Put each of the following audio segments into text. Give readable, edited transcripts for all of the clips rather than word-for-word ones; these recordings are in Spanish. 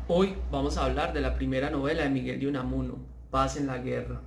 Hoy vamos a hablar de la primera novela de Miguel de Unamuno, Paz en la Guerra.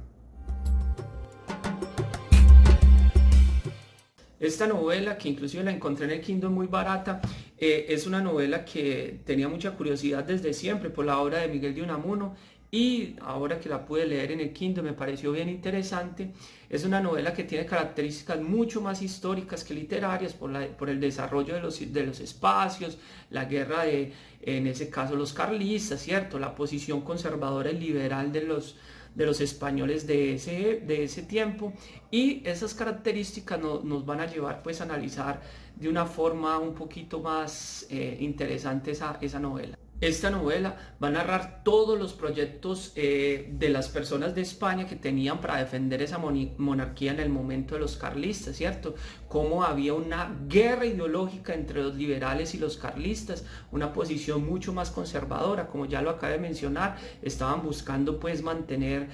Esta novela, que inclusive la encontré en el Kindle muy barata, es una novela que tenía mucha curiosidad desde siempre por la obra de Miguel de Unamuno, y ahora que la pude leer en el Kindle me pareció bien interesante. Es una novela que tiene características mucho más históricas que literarias por el desarrollo de los espacios, la guerra en ese caso, los carlistas, ¿cierto? La posición conservadora y liberal de los españoles de ese tiempo, y esas características nos van a llevar pues a analizar de una forma un poquito más interesante esa novela. Esta novela va a narrar todos los proyectos de las personas de España que tenían para defender esa monarquía en el momento de los carlistas, ¿cierto? Cómo había una guerra ideológica entre los liberales y los carlistas, una posición mucho más conservadora, como ya lo acabé de mencionar. Estaban buscando pues mantener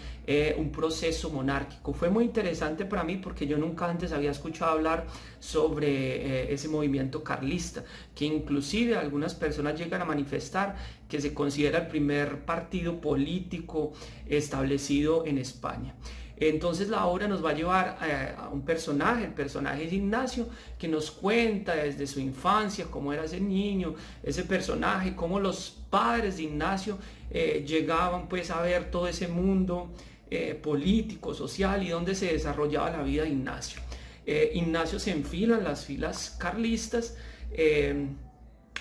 un proceso monárquico. Fue muy interesante para mí porque yo nunca antes había escuchado hablar sobre ese movimiento carlista, que inclusive algunas personas llegan a manifestar que se considera el primer partido político establecido en España. Entonces la obra nos va a llevar a un personaje, el personaje es Ignacio, que nos cuenta desde su infancia cómo era ese niño, ese personaje, cómo los padres de Ignacio llegaban pues a ver todo ese mundo político, social, y dónde se desarrollaba la vida de Ignacio. Ignacio se enfila en las filas carlistas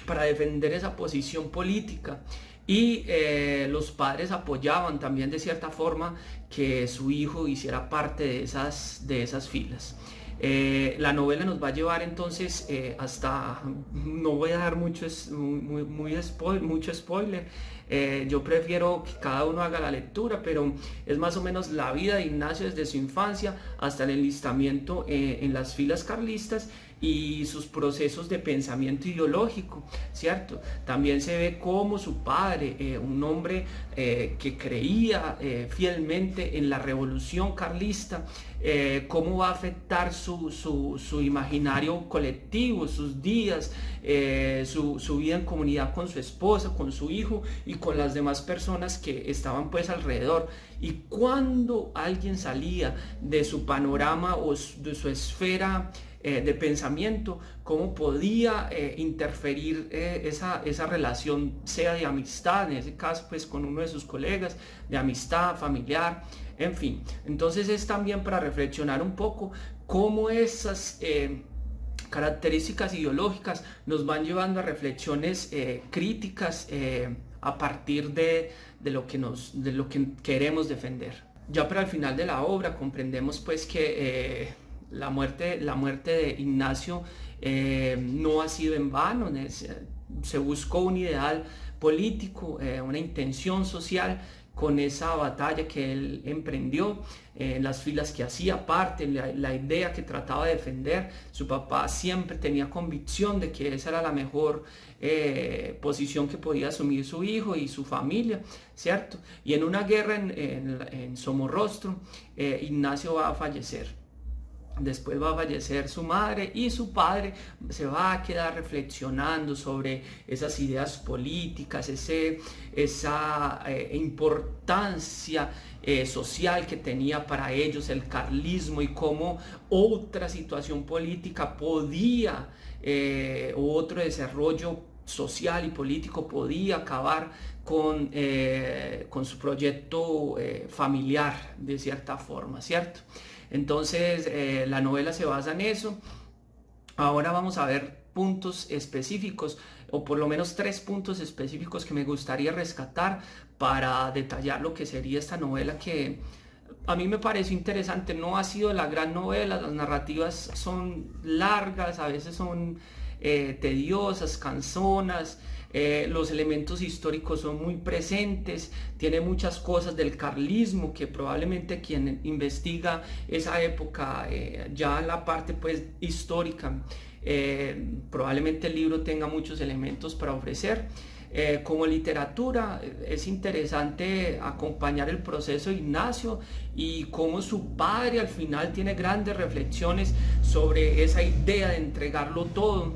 para defender esa posición política, y los padres apoyaban también de cierta forma que su hijo hiciera parte de esas filas. La novela nos va a llevar entonces hasta, no voy a dar mucho spoiler, yo prefiero que cada uno haga la lectura, pero es más o menos la vida de Ignacio desde su infancia hasta el enlistamiento en las filas carlistas y sus procesos de pensamiento ideológico, ¿cierto? También se ve cómo su padre, un hombre que creía fielmente en la revolución carlista, cómo va a afectar su imaginario colectivo, sus días, su vida en comunidad con su esposa, con su hijo y con las demás personas que estaban pues alrededor. Y cuando alguien salía de su panorama o de su esfera de pensamiento, cómo podía interferir esa relación, sea de amistad, en ese caso pues con uno de sus colegas, de amistad, familiar, en fin. Entonces es también para reflexionar un poco cómo esas características ideológicas nos van llevando a reflexiones críticas a partir de lo que queremos defender. Ya para el final de la obra comprendemos pues que la muerte de Ignacio no ha sido en vano. Se buscó un ideal político, una intención social con esa batalla que él emprendió, las filas que hacía parte, la idea que trataba de defender. Su papá siempre tenía convicción de que esa era la mejor posición que podía asumir su hijo y su familia, ¿cierto? Y en una guerra en Somorrostro, Ignacio va a fallecer. Después va a fallecer su madre, y su padre se va a quedar reflexionando sobre esas ideas políticas, esa importancia social que tenía para ellos el carlismo, y cómo otra situación política podía, o otro desarrollo social y político podía acabar con su proyecto familiar de cierta forma, ¿cierto? Entonces la novela se basa en eso. Ahora vamos a ver puntos específicos, o por lo menos 3 puntos específicos que me gustaría rescatar para detallar lo que sería esta novela, que a mí me pareció interesante. No ha sido la gran novela, las narrativas son largas, a veces son tediosas, cansonas. Los elementos históricos son muy presentes, tiene muchas cosas del carlismo que probablemente quien investiga esa época, ya la parte pues histórica, probablemente el libro tenga muchos elementos para ofrecer. Como literatura es interesante acompañar el proceso de Ignacio y cómo su padre al final tiene grandes reflexiones sobre esa idea de entregarlo todo.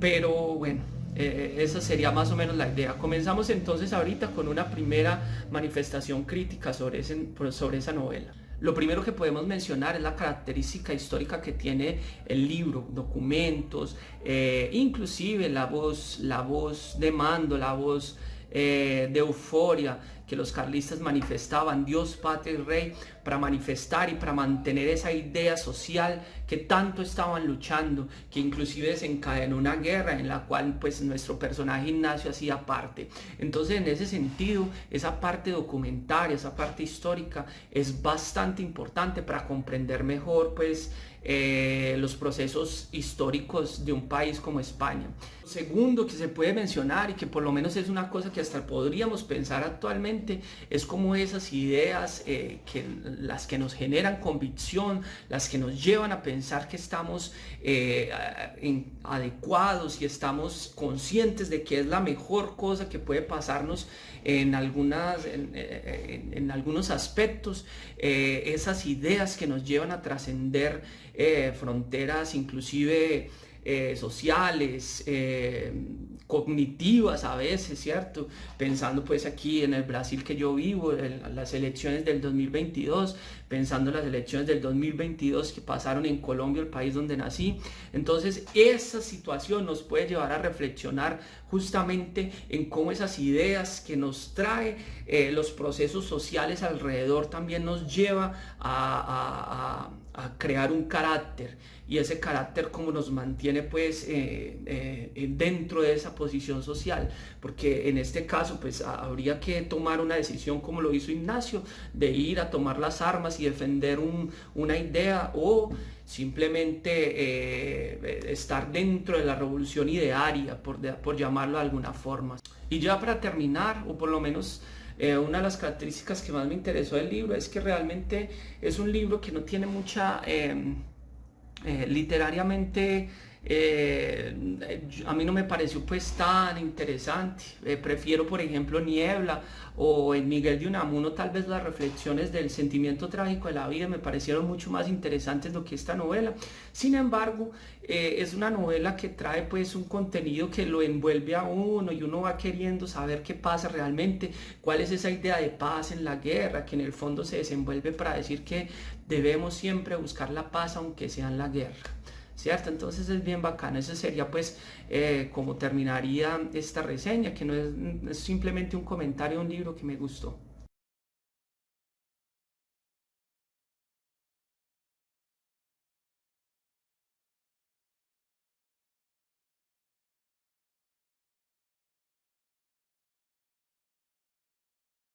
Pero bueno, Esa sería más o menos la idea. Comenzamos entonces ahorita con una primera manifestación crítica sobre esa novela. Lo primero que podemos mencionar es la característica histórica que tiene el libro, documentos, inclusive la voz de mando, la voz de euforia que los carlistas manifestaban, Dios, patria y rey, para manifestar y para mantener esa idea social que tanto estaban luchando, que inclusive desencadenó una guerra en la cual pues nuestro personaje Ignacio hacía parte. Entonces, en ese sentido, esa parte documentaria, esa parte histórica es bastante importante para comprender mejor pues los procesos históricos de un país como España. Lo segundo que se puede mencionar y que por lo menos es una cosa que hasta podríamos pensar actualmente es como esas ideas las que nos generan convicción, las que nos llevan a pensar que estamos adecuados y estamos conscientes de que es la mejor cosa que puede pasarnos en algunos aspectos, esas ideas que nos llevan a trascender fronteras inclusive sociales, cognitivas a veces, ¿cierto? Pensando pues aquí en el Brasil que yo vivo, en las elecciones del 2022, pensando en las elecciones del 2022 que pasaron en Colombia, el país donde nací. Entonces esa situación nos puede llevar a reflexionar justamente en cómo esas ideas que nos trae los procesos sociales alrededor también nos lleva a crear un carácter, y ese carácter como nos mantiene pues dentro de esa posición social, porque en este caso pues habría que tomar una decisión como lo hizo Ignacio, de ir a tomar las armas y defender una idea, o simplemente estar dentro de la revolución idearia, por llamarlo de alguna forma. Y ya para terminar, o por lo menos una de las características que más me interesó del libro es que realmente es un libro que no tiene mucha literariamente, a mí no me pareció pues tan interesante. Prefiero por ejemplo Niebla o en Miguel de Unamuno, tal vez las reflexiones del sentimiento trágico de la vida me parecieron mucho más interesantes do que esta novela. Sin embargo, es una novela que trae pues un contenido que lo envuelve a uno y uno va queriendo saber qué pasa realmente, cuál es esa idea de paz en la guerra, que en el fondo se desenvuelve para decir que debemos siempre buscar la paz aunque sea en la guerra, ¿cierto? Entonces es bien bacano. Ese sería pues como terminaría esta reseña, que no es simplemente un comentario de un libro que me gustó.